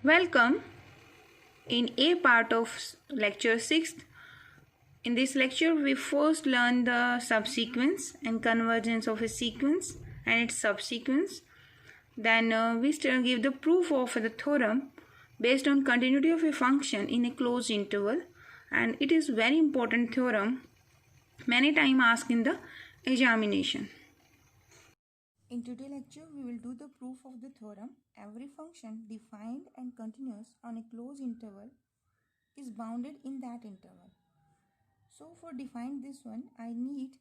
Welcome in A part of lecture 6th. In this lecture, we first learn the subsequence and convergence of a sequence and its subsequence. Then we still give the proof of the theorem based on continuity of a function in a closed interval, and it is very important theorem, many times asked in the examination. In today's lecture, we will do the proof of the theorem. Every function defined and continuous on a closed interval is bounded in that interval. So for define this one, I need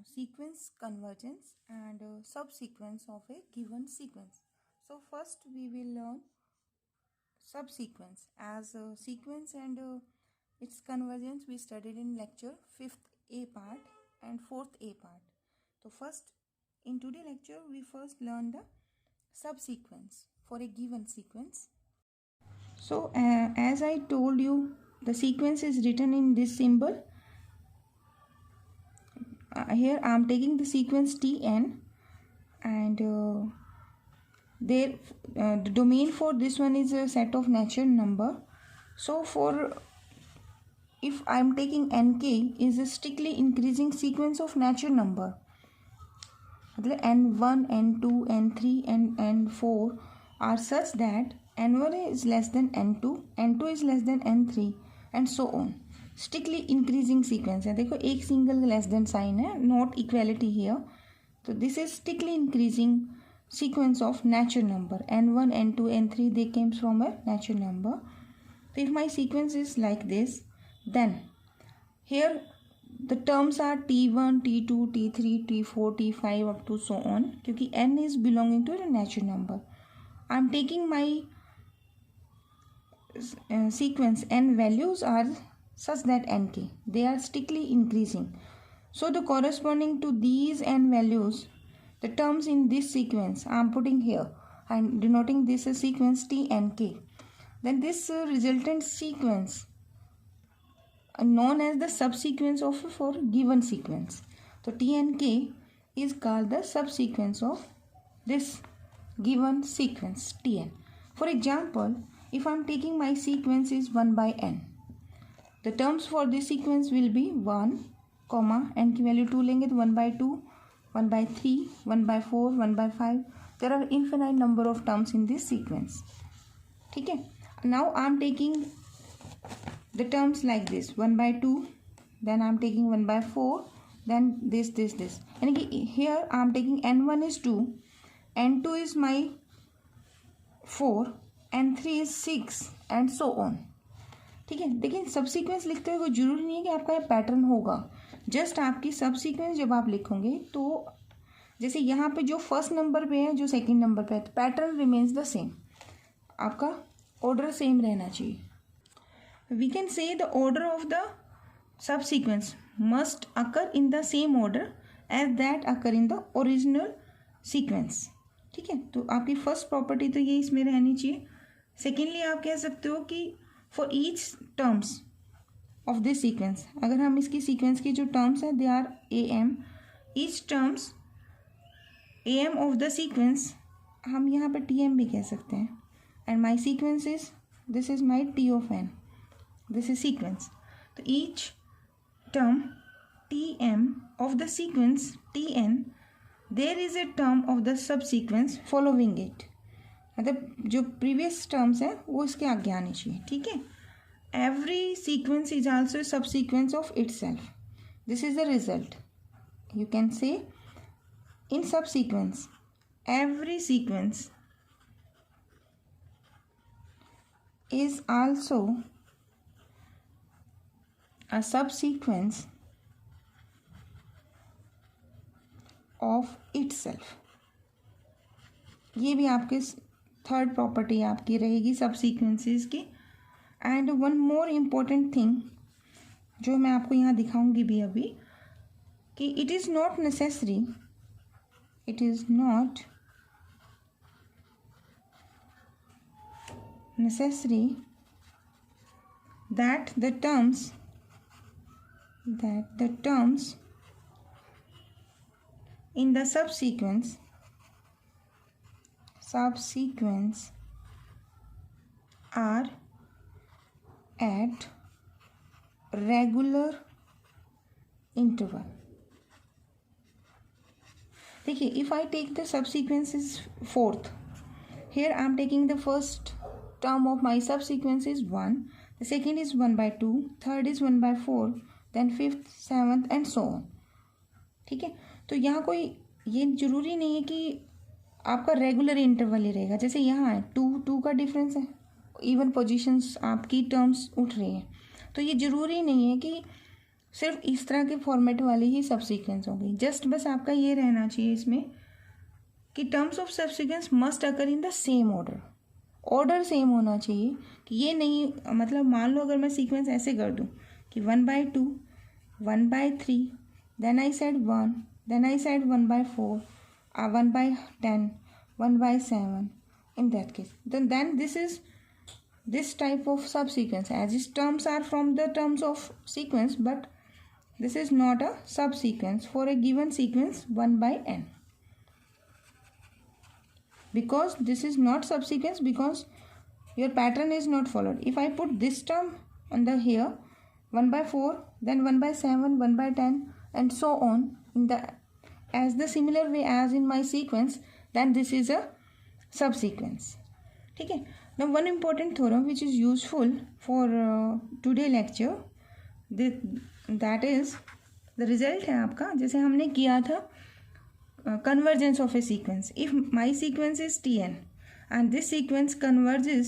sequence convergence and subsequence of a given sequence. So first we will learn subsequence. As sequence and its convergence we studied in lecture 5th A part and 4th A part. So first in today's lecture we first learn the subsequence for a given sequence. So as I told you, the sequence is written in this symbol. Here I am taking the sequence Tn, and the domain for this one is a set of natural number. So for if I am taking nk is a strictly increasing sequence of natural number. n1, n2, n3 and n4 are such that n1 is less than n2, n2 is less than n3 and so on. Strictly increasing sequence है. देखो एक single less than sign है, not equality here. So this is strictly increasing sequence of natural number. n1, n2, n3 they came from a natural number. So if my sequence is like this, then here the terms are t1, t2, t3, t4, t5 up to so on. क्योंकि n is belonging to a natural number. I am taking my sequence n values are such that nk they are strictly increasing. So the corresponding to these n values, the terms in this sequence I am putting here. I am denoting this as sequence tnk. Then this resultant sequence known as the subsequence of for given sequence. So tnk is called the subsequence of this given sequence tn. For example, if I am taking my sequence is 1 by n, the terms for this sequence will be 1, n की value 2 लेंगे तो 1 by 2, 1 by 3, 1 by 4, 1 by 5. There are infinite number of terms in this sequence. ठीक है. Now I am taking the terms like this 1 by 2, then I am taking 1 by 4, then this. यानी कि here I am taking n1 is 2, n2 is my 4, n3 is 6 and so on. ठीक है. देखिए subsequence लिखते हुए कोई जरूरी नहीं है कि आपका ये पैटर्न होगा. जस्ट आपकी सबसीक्वेंस जब आप लिखोगे तो जैसे यहाँ पे जो फर्स्ट नंबर पे है, जो सेकंड नंबर पे है, तो पैटर्न रिमेन्स द सेम. आपका ऑर्डर सेम रहना चाहिए. We can say the order of the subsequence must occur in the same order as that occur in the original sequence. ठीक है. तो आपकी फर्स्ट प्रॉपर्टी तो ये इसमें रहनी चाहिए. सेकेंडली आप कह सकते हो कि for each terms of this sequence, अगर हम इसकी सीक्वेंस की जो टर्म्स हैं they are a m, each terms a m of the sequence हम यहाँ पे टी एम भी कह सकते हैं. And my sequence is this is my t of n, this is sequence. तो each term t m of the sequence T n, there is a term of the subsequence following it. मतलब जो previous terms हैं वो इसके आगे आनी चाहिए. ठीक है. Every sequence is also a subsequence of itself. This is the result. You can say in subsequence every sequence is also a subsequence of it self. ये भी आपके थर्ड प्रॉपर्टी आपकी रहेगी सब sequences की. And one more important thing जो मैं आपको यहाँ दिखाऊंगी भी अभी, कि it is not necessary that the terms in the subsequence are at regular interval. देखिए, if I take the subsequence is fourth, here I am taking the first term of my subsequence is 1, the second is 1/2, third is 1/4, then fifth, seventh and so on. ठीक है, तो यहाँ कोई ये जरूरी नहीं है कि आपका रेगुलर इंटरवल ही रहेगा. जैसे यहाँ है 2 का डिफरेंस है, इवन पोजीशंस आपकी टर्म्स उठ रही हैं, तो ये ज़रूरी नहीं है कि सिर्फ इस तरह के फॉर्मेट वाली ही सबसीक्वेंस होगी. जस्ट बस आपका ये रहना चाहिए इसमें कि terms of subsequence must occur in the same order same होना चाहिए. कि ये नहीं, मतलब मान लो अगर मैं सीक्वेंस ऐसे कर दूँ कि 1/2, 1/3, then I said 1, then I said 1/4, 1/10, 1/7, in that case then this is this type of subsequence, as its terms are from the terms of sequence, but this is not a subsequence for a given sequence 1/n, because this is not subsequence because your pattern is not followed. If I put this term on the here 1/4, then 1/7, 1/10 and so on in the as the similar way as in my sequence, then this is a subsequence. ठीक है. Now one important theorem which is useful for today lecture, that is the result है आपका, जैसे हमने किया था convergence of a sequence. If my sequence is Tn and this sequence converges,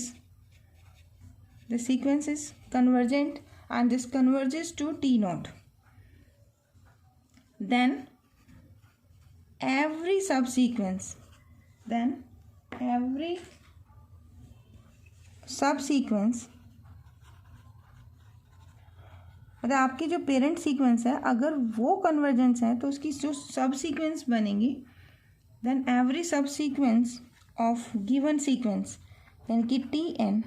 the sequence is convergent and this converges to T0, then every subsequence मतलब आपकी जो parent sequence है अगर वो कन्वर्जेंस है तो उसकी जो सब सीक्वेंस बनेगी, then every subsequence of given sequence यानी कि Tn,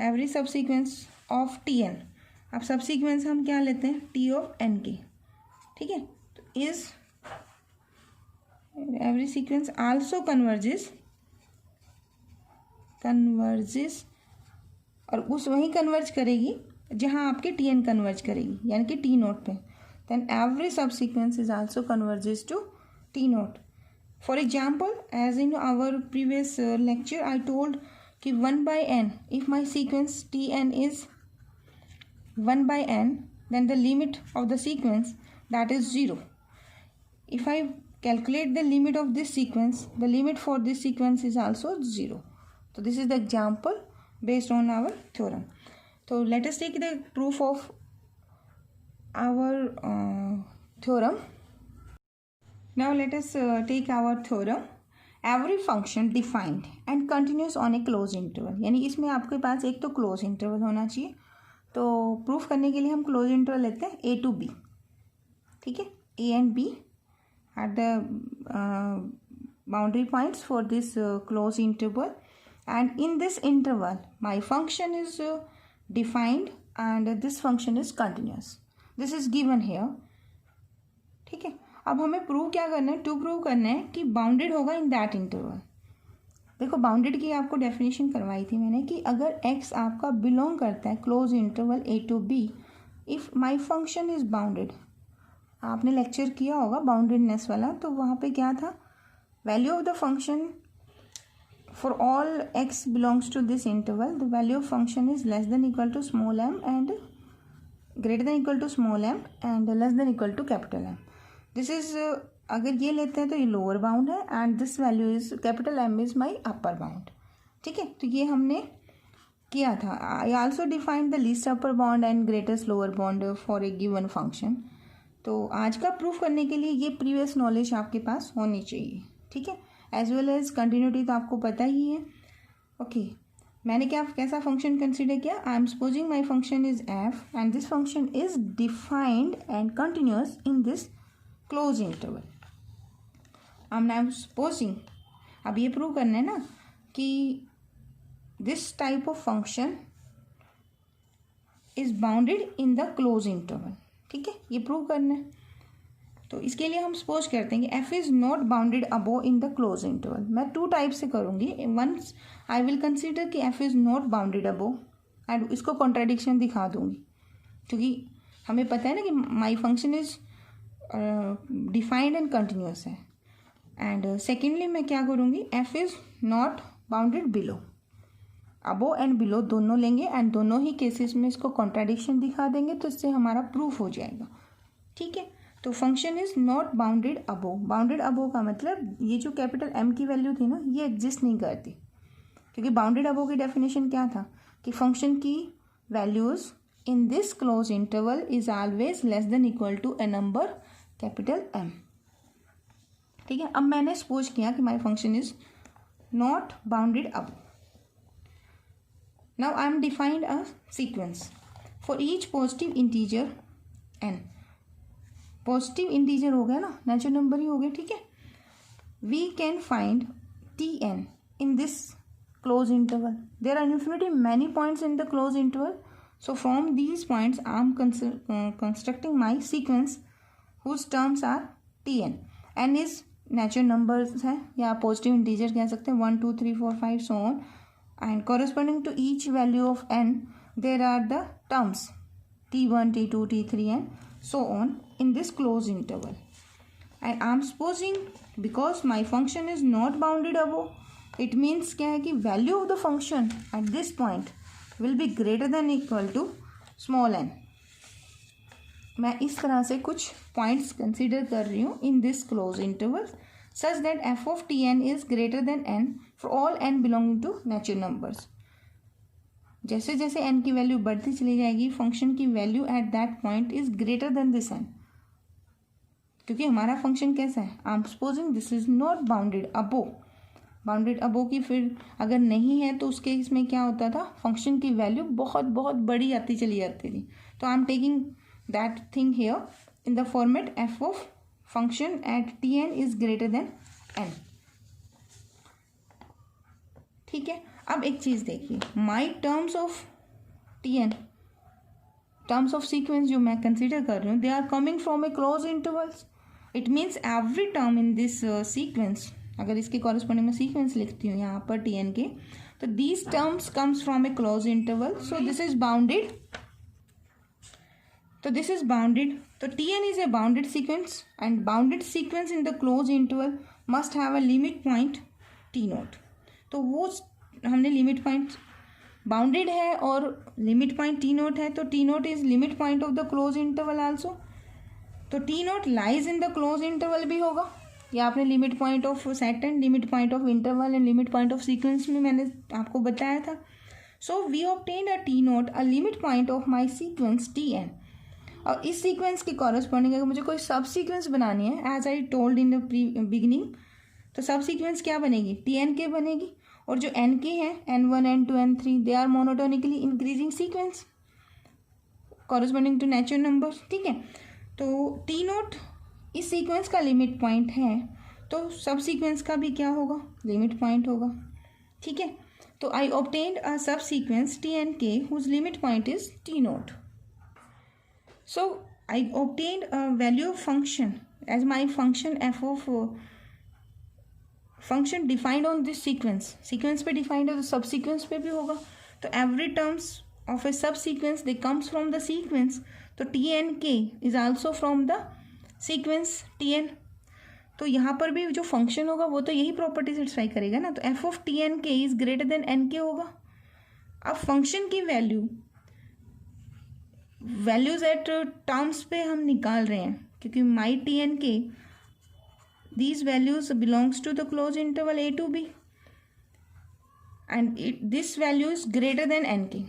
every subsequence of Tn, अब सब सीक्वेंस हम क्या लेते हैं T ऑफ n के. ठीक है, तो is every sequence also converges और उस वहीं कन्वर्ज करेगी जहां आपके Tn कन्वर्ज करेगी, यानी कि T0 पे. Then every subsequence is also converges to T0. For example, as in our previous lecture I told कि 1/n, if my sequence Tn is 1/n, then the limit of the sequence, that is 0. If I calculate the limit of this sequence, the limit for this sequence is also 0. So this is the example based on our theorem. So let us take the proof of our theorem. Now let us take our theorem. Every function defined and continuous on a closed interval. यानी इसमें आपके पास एक तो closed interval होना चाहिए. तो proof करने के लिए हम क्लोज इंटरवल लेते हैं A to B. ठीक है, A and B at the boundary points for this closed interval, and in this interval my function is defined and this function is continuous. This is given here. ठीक है, अब हमें prove क्या करना है, to prove करना है कि बाउंडेड होगा इन दैट इंटरवल. देखो, बाउंडेड की आपको डेफिनेशन करवाई थी मैंने कि अगर x आपका बिलोंग करता है close interval A to B, if my function is bounded. आपने लेक्चर किया होगा बाउंडेडनेस वाला, तो वहाँ पे क्या था, value of the function for all x belongs to this interval, the value of function is less than equal to small m and greater than equal to small m and less than equal to capital M. This is, अगर ये लेते हैं तो ये lower bound है and this value is capital M is my upper bound. ठीक है, तो ये हमने किया था. I also defined the least upper bound and greatest lower bound for a given function. तो आज का प्रूफ करने के लिए ये प्रीवियस नॉलेज आपके पास होनी चाहिए. ठीक है, एज वेल एज कंटिन्यूटी तो आपको पता ही है. ओके, मैंने कैसा फंक्शन कंसिडर किया, आई am supposing my function is f and this function is defined and continuous in this close interval. I am supposing, अब ये प्रूव करना है ना कि this type of function is bounded in the close interval. ठीक है, ये prove करना है. तो इसके लिए हम सपोज करते हैं कि F is not bounded above in the close interval. मैं टू टाइप से करूँगी। वंस आई विल कंसिडर कि F is not bounded above and इसको कॉन्ट्राडिक्शन दिखा दूँगी, क्योंकि हमें पता है ना कि my function is defined and continuous है। एंड सेकेंडली मैं क्या करूँगी, F is not bounded below. Above and below दोनों लेंगे एंड दोनों ही केसेस में इसको कॉन्ट्राडिक्शन दिखा देंगे, तो इससे हमारा प्रूफ हो जाएगा। ठीक है, तो function is not bounded above. Bounded above का मतलब ये जो कैपिटल एम की वैल्यू थी ना, ये एग्जिस्ट नहीं करती, क्योंकि बाउंडेड अबो की डेफिनेशन क्या था कि फंक्शन की values in this close interval is always less than equal to a number capital M. ठीक है, अब मैंने सपोज किया कि my function is not bounded above. Now I am defined a sequence for each positive integer N. Positive integer हो गया ना, natural number ही हो गए। ठीक है, we can find T N in this closed interval. There are infinitely many points in the closed interval. So from these points I am constructing my sequence whose terms are Tn. N is natural numbers है या positive integer कह सकते हैं, 1 2 3 4 5 so on, and corresponding to each value of n there are the terms t1 t2 t3 and so on in this closed interval. And I am supposing because my function is not bounded above, it means क्या है कि value of the function at this point will be greater than equal to small N. मैं इस तरह से कुछ points consider कर रही हूँ in this close interval such that F of T N is greater than N for all N belonging to natural numbers. जैसे जैसे एन की वैल्यू बढ़ती चली जाएगी, फंक्शन की value at that point is greater than this n, क्योंकि हमारा फंक्शन कैसा है, I am supposing this is not bounded above. Bounded above की फिर अगर नहीं है तो उसके इसमें क्या होता था, फंक्शन की वैल्यू बहुत बहुत बड़ी आती चली जाती थी। तो I am taking that thing here in the format f of function at t N is greater than n. ठीक है, अब एक चीज़ देखिए, my terms of T n, terms of sequence जो मैं कंसिडर कर रही हूँ, they are coming from a close intervals. It means every term in this sequence, अगर इसके कॉरेस्पॉन्डिंग में सीक्वेंस लिखती हूँ यहाँ पर टी एन के, तो these terms comes from a close interval, so this is bounded. तो दिस इज बाउंडेड, तो T N is a bounded sequence and bounded sequence in the close interval must have a limit point T nought. तो वो हमने limit point bounded है और limit point T naught है, तो T naught is limit point of the close interval also. तो T naught lies in the close interval भी होगा, या आपने limit point of set and limit point of interval and limit point of sequence में मैंने आपको बताया था। So we obtained a t naught a limit point of my sequence T n. और इस सीक्वेंस के कॉरेस्पॉन्डिंग अगर मुझे कोई सब सीक्वेंस बनानी है, as I told in the beginning, तो सब सीक्वेंस क्या बनेगी, टी एन के बनेगी। और जो एन के हैं n1 n2 n3 they are monotonically increasing sequence corresponding to natural numbers. ठीक है, तो टी नोट इस सीक्वेंस का लिमिट पॉइंट है, तो सब सीक्वेंस का भी क्या होगा, लिमिट पॉइंट होगा। ठीक है, तो आई obtained a subsequence T N K whose limit point is T nought. So I obtained a value of function as my function F of function defined on this sequence. Sequence पे defined है तो सब sequence पे भी होगा। तो every terms of a subsequence they comes from the sequence, तो T N K is also from the sequence T N. तो यहाँ पर भी जो फंक्शन होगा वो तो यही प्रॉपर्टी सेटिस्फाई करेगा ना, तो F of T N K is greater than N के होगा। अब फंक्शन की वैल्यूज एट टर्म्स पे हम निकाल रहे हैं, क्योंकि माई टी एन के these values belongs to the closed interval a to b and this value is greater than nk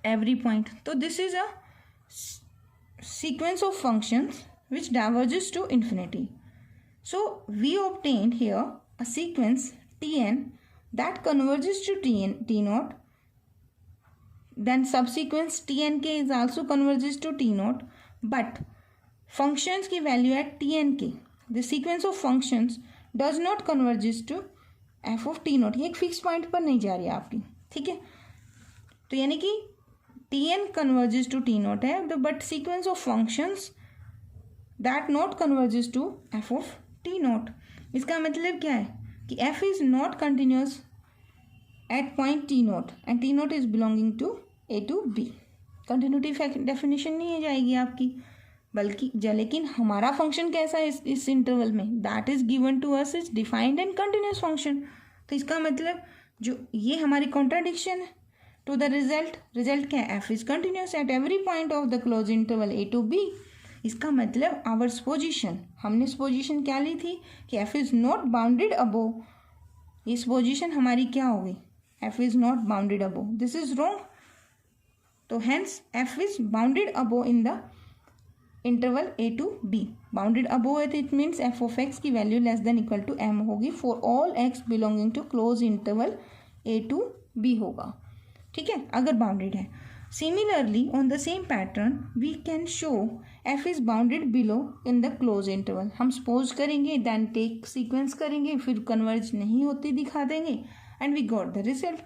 every point. So this is a sequence of functions which diverges to infinity. So we obtained here a sequence tn that converges to t naught, then subsequence tnk is also converges to t naught, but functions की value at tnk, the sequence of functions does not converges to f of t naught. ये एक fix point पर नहीं जा रही है आपकी, ठीक है। तो यानी कि t n converges to t naught है, but sequence of functions that not converges to f of t naught. इसका मतलब क्या है कि f is not continuous at point t naught and t naught is belonging to a to b. Continuity definition नहीं है जाएगी आपकी, बल्कि लेकिन हमारा फंक्शन कैसा है इस इंटरवल में, that is given to us is defined and continuous function. तो इसका मतलब जो ये हमारी कॉन्ट्राडिक्शन है टू द रिजल्ट क्या है, F is continuous at every point of the close interval A to B. इसका मतलब आवर पोजीशन, हमने पोजीशन क्या ली थी कि f is not bounded above, इस पोजीशन हमारी क्या हो गई, f is not bounded above, this is wrong. तो hence f is bounded above in the interval A to b. Bounded above है तो it means f of x की value less than equal to m होगी for all x belonging to close interval A to b होगा, ठीक है, अगर बाउंडेड है। Similarly on the same pattern we can show f is bounded below in the close interval. हम suppose करेंगे, then take sequence करेंगे, फिर कन्वर्ज नहीं होती दिखा देंगे and we got the result.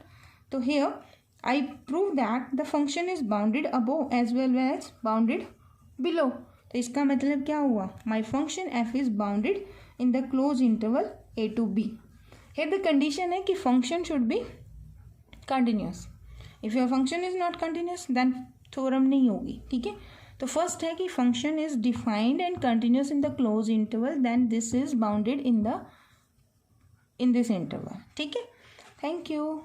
तो here I prove that the function is bounded above as well as bounded below. तो इसका मतलब क्या हुआ, my function f is bounded in the close interval A to b. Here the condition है कि function should be continuous. If your function is not continuous then theorem नहीं होगी, ठीक है। तो फर्स्ट है कि function is defined and continuous in the close interval, then this is bounded in this interval, ठीक है। Thank you.